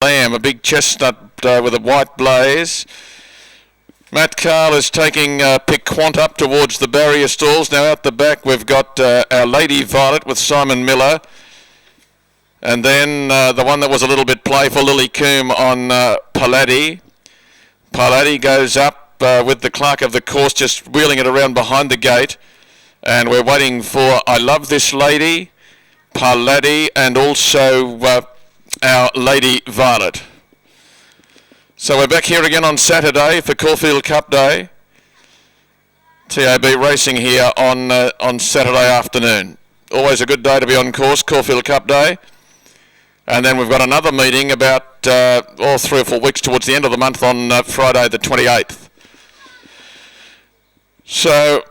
Lamb, a big chestnut with a white blaze. Matt Carl is taking Pick Quant up towards the barrier stalls. Now out the back we've got Our Lady Violet with Simon Miller. And then the one that was a little bit playful, Lily Coombe on Paladi. Paladi goes up with the clerk of the course just wheeling it around behind the gate. And we're waiting for I Love This Lady, Paladi, and also Our Lady Violet. So we're back here again on Saturday for Caulfield Cup Day. TAB racing here on Saturday afternoon. Always a good day to be on course, Caulfield Cup Day. And then we've got another meeting about 3 or 4 weeks towards the end of the month on Friday the 28th. So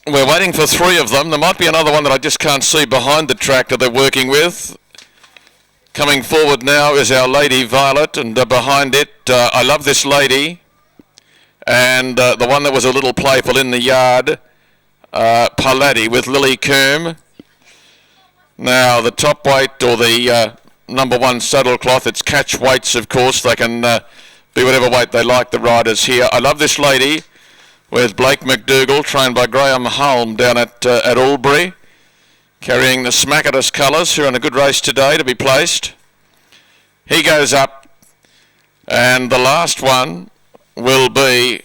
we're waiting for 3 of them. There might be another one that I just can't see behind the track that they're working with. Coming forward now is Our Lady Violet, and behind it, I Love This Lady, and the one that was a little playful in the yard, Paladi with Lily Coombe. Now the top weight, or the number 1 saddle cloth, it's catch weights, of course. They can be whatever weight they like, the riders here. I Love This Lady with Blake McDougall, trained by Graham Hulme down at Albury, carrying the Smackatus colours, who are in a good race today to be placed. He goes up, and the last one will be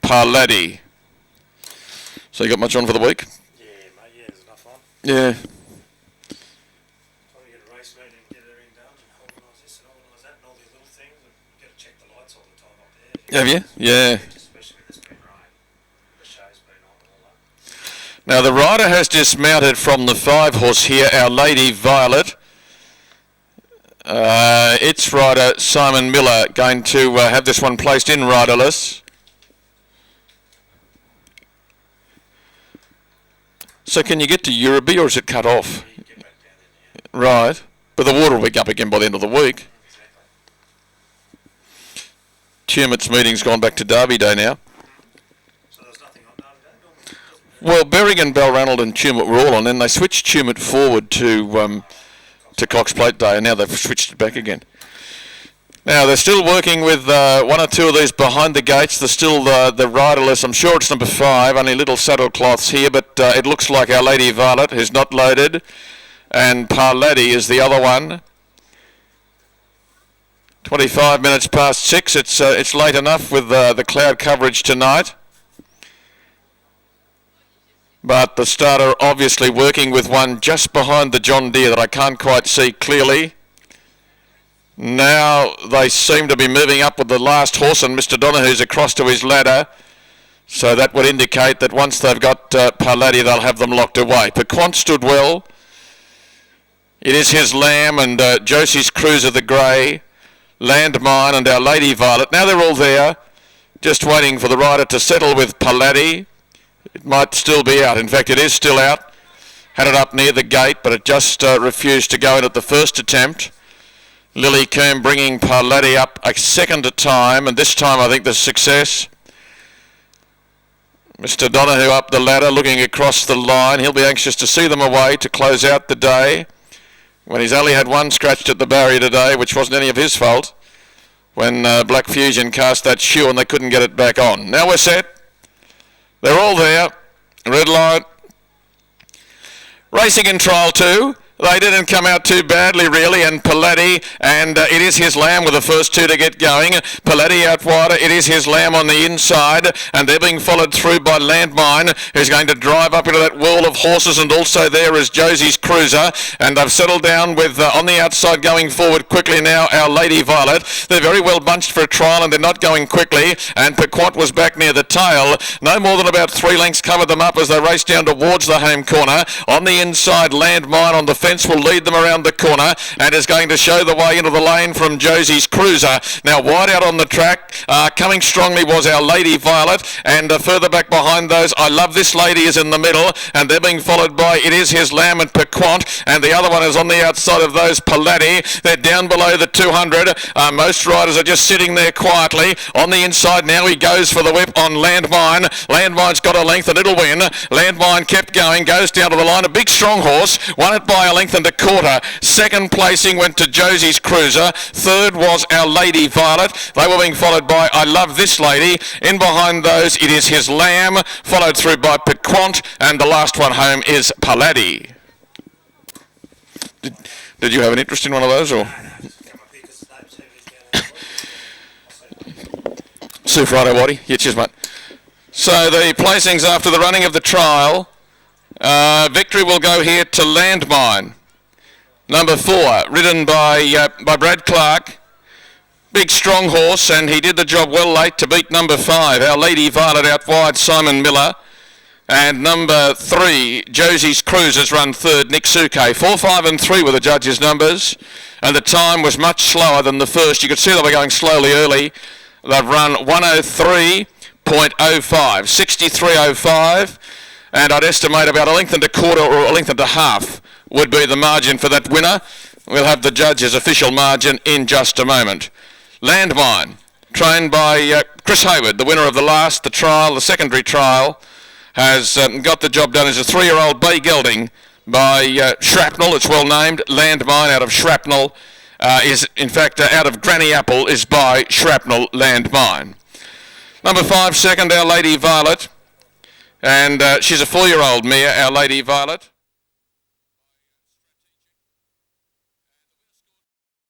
Paladi. So you got much on for the week? Yeah, mate, yeah, there's enough on. Yeah. Trying to get a race meeting and get everything done and organise this and organise that and all these little things, and you've got to check the lights all the time up there. Have you? Yeah. Especially with this been rain. The show's been on and all that. Now the rider has dismounted from the 5 horse here, Our Lady Violet. Its rider Simon Miller going to have this one placed in riderless. So can you get to Murrumbidgee, or is it cut off? You can get back down in there. Right, but the water will be up again by the end of the week. Exactly. Tumut's meeting's gone back to Derby Day now. So there's nothing on Derby Day? Well, Berrigan, Balranald and Tumut were all on, and they switched Tumut forward to Cox Plate Day, and now they've switched it back again. Now they're still working with 1 or 2 of these behind the gates. There's still the riderless. I'm sure it's number 5. Only little saddle cloths here, but it looks like Our Lady Violet, who's not loaded, and Paladi is the other one. 25 minutes past 6. It's late enough with the cloud coverage tonight. But the starter obviously working with one just behind the John Deere that I can't quite see clearly. Now they seem to be moving up with the last horse, and Mr. Donohue's across to his ladder. So that would indicate that once they've got Paladi, they'll have them locked away. Pequant stood well. It is his Lamb and Josie's Cruiser the Grey, Landmine and Our Lady Violet. Now they're all there, just waiting for the rider to settle with Paladi. It might still be out. In fact, it is still out. Had it up near the gate, but it just refused to go in at the first attempt. Lily Coombe bringing Paladi up a second time, and this time I think there's success. Mr. Donohue up the ladder, looking across the line. He'll be anxious to see them away to close out the day, when he's only had one scratched at the barrier today, which wasn't any of his fault, when Black Fusion cast that shoe and they couldn't get it back on. Now we're set. They're all there. Red light. Racing in trial 2. They didn't come out too badly, really, and Paladi, and it is his Lamb with the first 2 to get going. Paladi out wider, it is his Lamb on the inside, and they're being followed through by Landmine, who's going to drive up into that whirl of horses, and also there is Josie's Cruiser, and they've settled down with, on the outside going forward quickly now, Our Lady Violet. They're very well bunched for a trial, and they're not going quickly, and Pequant was back near the tail. No more than about 3 lengths covered them up as they race down towards the home corner. On the inside, Landmine on the fence will lead them around the corner and is going to show the way into the lane from Josie's Cruiser. Now wide out on the track, coming strongly was Our Lady Violet, and further back behind those, I Love This Lady is in the middle, and they're being followed by It Is His Lamb and Pequant, and the other one is on the outside of those, Paladi. They're down below the 200. Most riders are just sitting there quietly. On the inside now he goes for the whip on Landmine. Landmine's got a length and it'll win. Landmine kept going, goes down to the line. A big strong horse, won it by a length and a quarter. Second placing went to Josie's Cruiser. Third was Our Lady Violet. They were being followed by I Love This Lady. In behind those, it is His Lamb, followed through by Piquant, and the last one home is Palladio. Did you have an interest in one of those, or? Sue Friday, Waddy. Yeah, cheers, mate. So the placings after the running of the trial, victory will go here to Landmine. Number 4, ridden by Brad Clark. Big strong horse, and he did the job well late to beat number 5, Our Lady Violet, out wide Simon Miller. And number 3, Josie's Cruisers, run third, Nick Suke. 4, 5 and 3 were the judges' numbers, and the time was much slower than the first. You could see they were going slowly early. They've run 103.05, 63.05, and I'd estimate about a length and a quarter or a length and a half would be the margin for that winner. We'll have the judges' official margin in just a moment. Landmine, trained by Chris Hayward, the winner of the secondary trial, has got the job done as a 3-year-old bay gelding by Shrapnel. It's well named. Landmine out of Shrapnel is, in fact, out of Granny Apple, is by Shrapnel Landmine. Number 5, second, Our Lady Violet. And she's a 4-year-old mare, Our Lady Violet.